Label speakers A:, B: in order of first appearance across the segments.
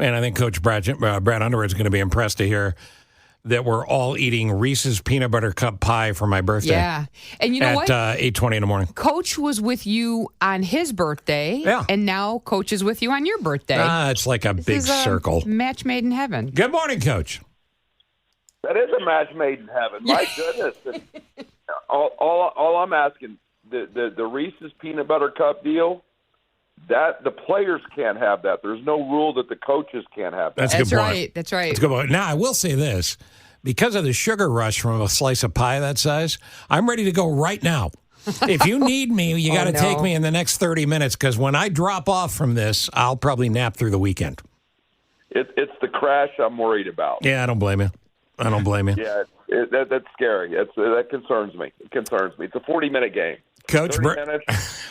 A: And I think Coach Brad Underwood is going to be impressed to hear that we're all eating Reese's peanut butter cup pie for my birthday.
B: Yeah. And you know what?
A: At 8:20 in the morning.
B: Coach was with you on his birthday.
A: Yeah.
B: And now Coach is with you on your birthday.
A: It's like a big circle.
B: Match made in heaven.
A: Good morning, Coach.
C: That is a match made in heaven. My goodness. All I'm asking, the Reese's peanut butter cup deal, that the players can't have that. There's no rule that the coaches can't have that.
A: That's a good point.
B: Right. That's right.
A: That's a good point. Now, I will say this. Because of the sugar rush from a slice of pie that size, I'm ready to go right now. If you need me, you got to take me in the next 30 minutes, because when I drop off from this, I'll probably nap through the weekend.
C: It's the crash I'm worried about.
A: Yeah, I don't blame you.
C: Yeah, that's scary. That concerns me. It concerns me. It's a 40-minute game.
A: Coach,
C: 30 minutes.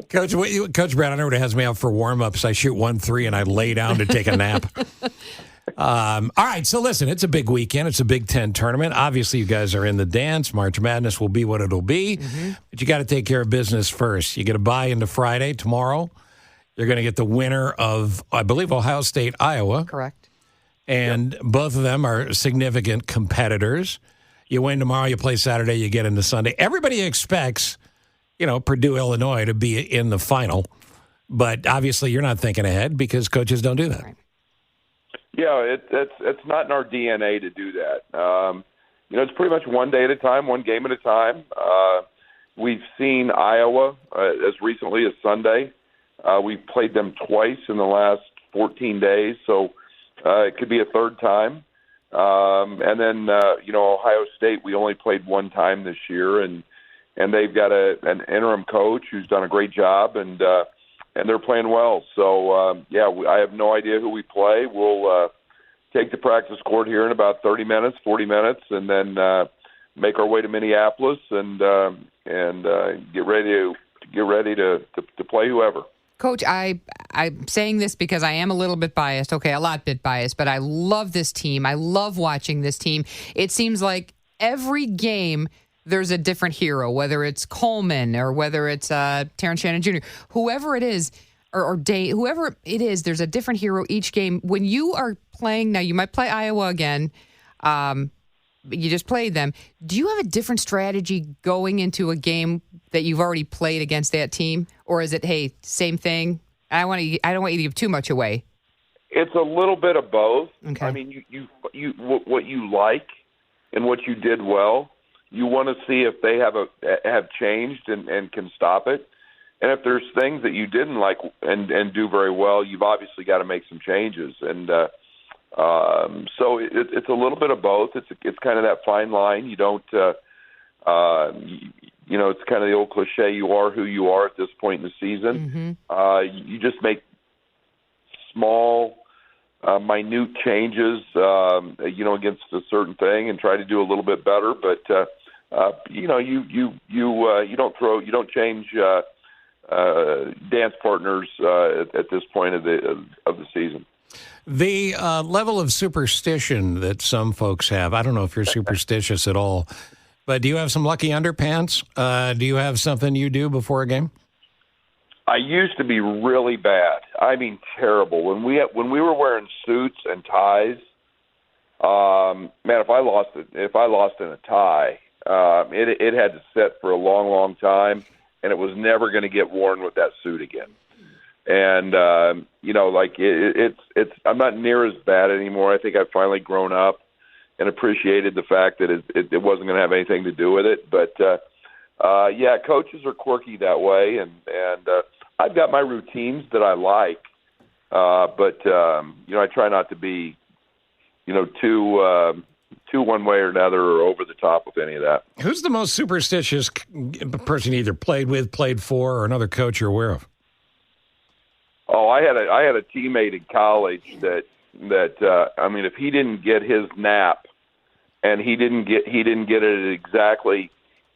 A: Coach Brad Underwood has me out for warm-ups. I shoot 1-3 and I lay down to take a nap. All right, so listen, it's a big weekend. It's a Big Ten tournament. Obviously, you guys are in the dance. March Madness will be what it'll be. Mm-hmm. But you got to take care of business first. You get a bye into Friday tomorrow. You're going to get the winner of, I believe, Ohio State, Iowa.
B: Correct.
A: And both of them are significant competitors. You win tomorrow, you play Saturday, you get into Sunday. Everybody expects, Purdue, Illinois to be in the final. But obviously, you're not thinking ahead because coaches don't do that.
B: Right.
C: Yeah, it's not in our DNA to do that. It's pretty much one day at a time, one game at a time. We've seen Iowa as recently as Sunday. We've played them twice in the last 14 days, so it could be a third time. And then, Ohio State, we only played one time this year, and they've got an interim coach who's done a great job, and they're playing well. So, I have no idea who we play. We'll take the practice court here in about 30 minutes, 40 minutes, and then make our way to Minneapolis and get ready to play whoever.
B: Coach, I'm saying this because I am a little bit biased. Okay, a lot bit biased, but I love this team. I love watching this team. It seems like every game there's a different hero, whether it's Coleman or whether it's Terrence Shannon Jr., whoever it is, or Day, whoever it is, there's a different hero each game. When you are playing, now you might play Iowa again, you just played them. Do you have a different strategy going into a game that you've already played against that team? Or is it, hey, same thing? I don't want you to give too much away.
C: It's a little bit of both.
B: Okay.
C: I mean, you what you like and what you did well, you want to see if they have changed and can stop it. And if there's things that you didn't like and do very well, you've obviously got to make some changes. And so it's a little bit of both. It's kind of that fine line. You don't, it's kind of the old cliche, you are who you are at this point in the season. Mm-hmm. You just make small, minute changes, against a certain thing and try to do a little bit better. But, you don't change dance partners at this point of the season.
A: The level of superstition that some folks have, I don't know if you're superstitious at all, but do you have some lucky underpants? Do you have something you do before a game?
C: I used to be really bad. I mean, terrible. When we were wearing suits and ties, man, if I lost in a tie, it had to sit for a long, long time, and it was never going to get worn with that suit again. And it's I'm not near as bad anymore. I think I've finally grown up and appreciated the fact that it wasn't going to have anything to do with it. But coaches are quirky that way, and I've got my routines that I like, but I try not to be too one way or another or over the top with any of that.
A: Who's the most superstitious person you either played with, played for, or another coach you're aware of?
C: Oh, I had a teammate in college that if he didn't get his nap, and he didn't get it at exactly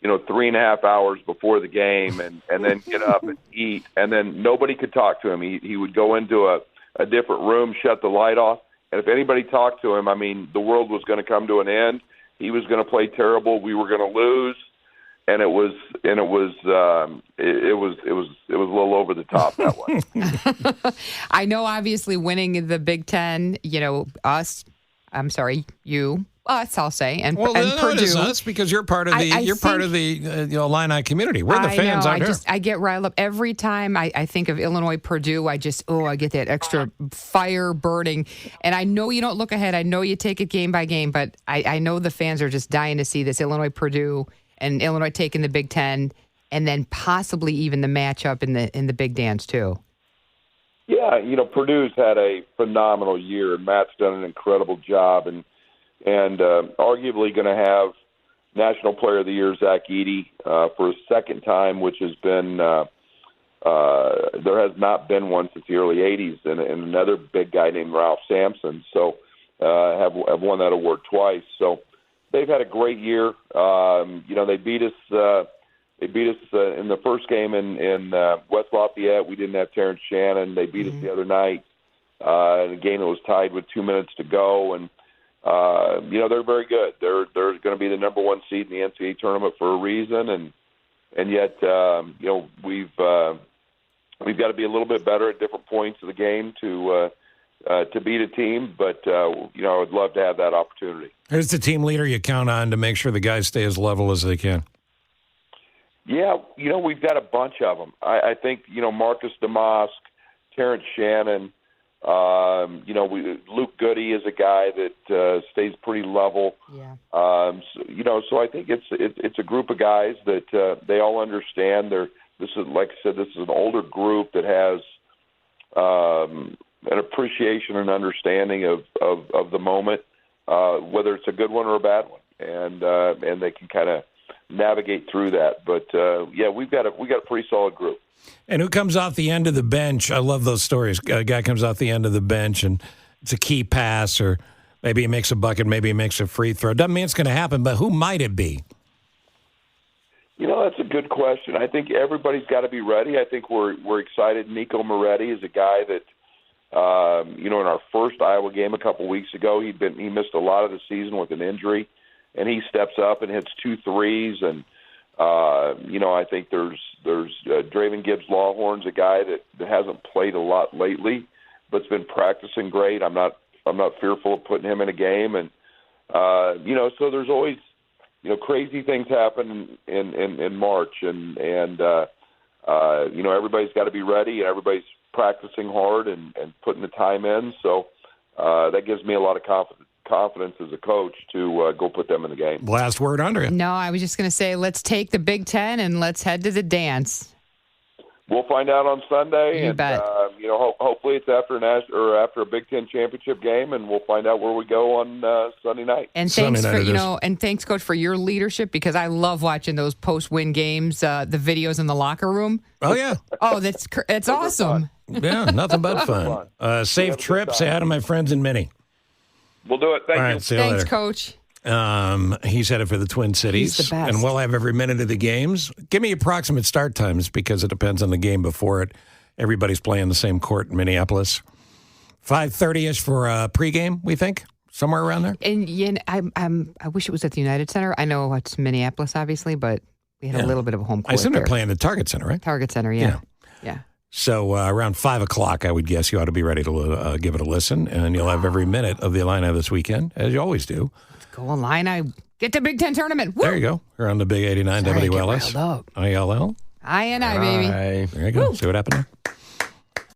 C: 3.5 hours before the game, and then get up and eat, and then nobody could talk to him. He would go into a different room, shut the light off, and if anybody talked to him, I mean, the world was going to come to an end. He was going to play terrible. We were going to lose, and it was a little over the top that one.
B: I know, obviously, winning the Big Ten, us, I'll say, and
A: Well,
B: and
A: no,
B: Purdue.
A: it is us because you're part of the part of the Illini community. We're the fans out here.
B: I get riled up every time I think of Illinois Purdue. I get that extra fire burning. And I know you don't look ahead. I know you take it game by game, but I know the fans are just dying to see this Illinois Purdue and Illinois taking the Big Ten, and then possibly even the matchup in the Big Dance too.
C: Yeah, Purdue's had a phenomenal year, and Matt's done an incredible job, and arguably going to have National Player of the Year Zach Edey for a second time, which has been there has not been one since the early '80s, and another big guy named Ralph Sampson. So have won that award twice. So they've had a great year. They beat us. They beat us in the first game in West Lafayette. We didn't have Terrence Shannon. They beat us the other night in a game that was tied with 2 minutes to go, and they're very good. They're going to be the number one seed in the NCAA tournament for a reason, and yet we've got to be a little bit better at different points of the game to beat a team. But I would love to have that opportunity.
A: Who's the team leader you count on to make sure the guys stay as level as they can?
C: Yeah, we've got a bunch of them. I think Marcus DeMosk, Terrence Shannon. Luke Goody is a guy that stays pretty level.
B: Yeah.
C: So I think it's a group of guys that they all understand. This is, like I said, this is an older group that has an appreciation and understanding of the moment, whether it's a good one or a bad one, and they can kind of navigate through that. But we've got a pretty solid group.
A: And who comes off the end of the bench? I love those stories. A guy comes off the end of the bench and it's a key pass, or maybe he makes a bucket, maybe he makes a free throw. Doesn't mean it's going to happen, but who might it be?
C: That's a good question. I think everybody's got to be ready. I think we're excited. Nico Moretti is a guy that, in our first Iowa game a couple weeks ago, he missed a lot of the season with an injury, and he steps up and hits 2 threes. And I think there's Draven Gibbs-Lawhorn's a guy that hasn't played a lot lately, but's been practicing great. I'm not fearful of putting him in a game, and so there's always crazy things happen in March, and everybody's got to be ready, and everybody's practicing hard and putting the time in. So that gives me a lot of confidence as a coach to go put them in the game.
A: Last word, Andrea.
B: No, I was just going to say, let's take the Big Ten and let's head to the dance.
C: We'll find out on Sunday.
B: You bet.
C: Hopefully it's after a Big Ten championship game, and we'll find out where we go on Sunday night.
B: And thanks thanks, Coach, for your leadership, because I love watching those post-win games, the videos in the locker room.
A: Oh yeah.
B: Oh, it's awesome.
A: Yeah, nothing but fun. Safe trip. Say hi to my friends in Minnie.
C: We'll do it. Thank you.
A: All right, see you later.
B: Thanks, Coach.
A: He's headed for the Twin Cities.
B: He's the best.
A: And we'll have every minute of the games. Give me approximate start times because it depends on the game before it. Everybody's playing the same court in Minneapolis. 5:30-ish for a pregame, we think? Somewhere around there?
B: And I wish it was at the United Center. I know it's Minneapolis, obviously, but we had a little bit of a home court.
A: I assume
B: they're
A: playing at Target Center, right?
B: Target Center, yeah.
A: So around 5 o'clock, I would guess you ought to be ready to give it a listen, and you'll have every minute of the Illini this weekend, as you always do.
B: Let's go Illini. Get the Big Ten tournament. Woo!
A: There you go. You're on the Big 89 WLS.
B: Get riled up.
A: ILL.
B: INI, baby.
A: There you go. See what happened there?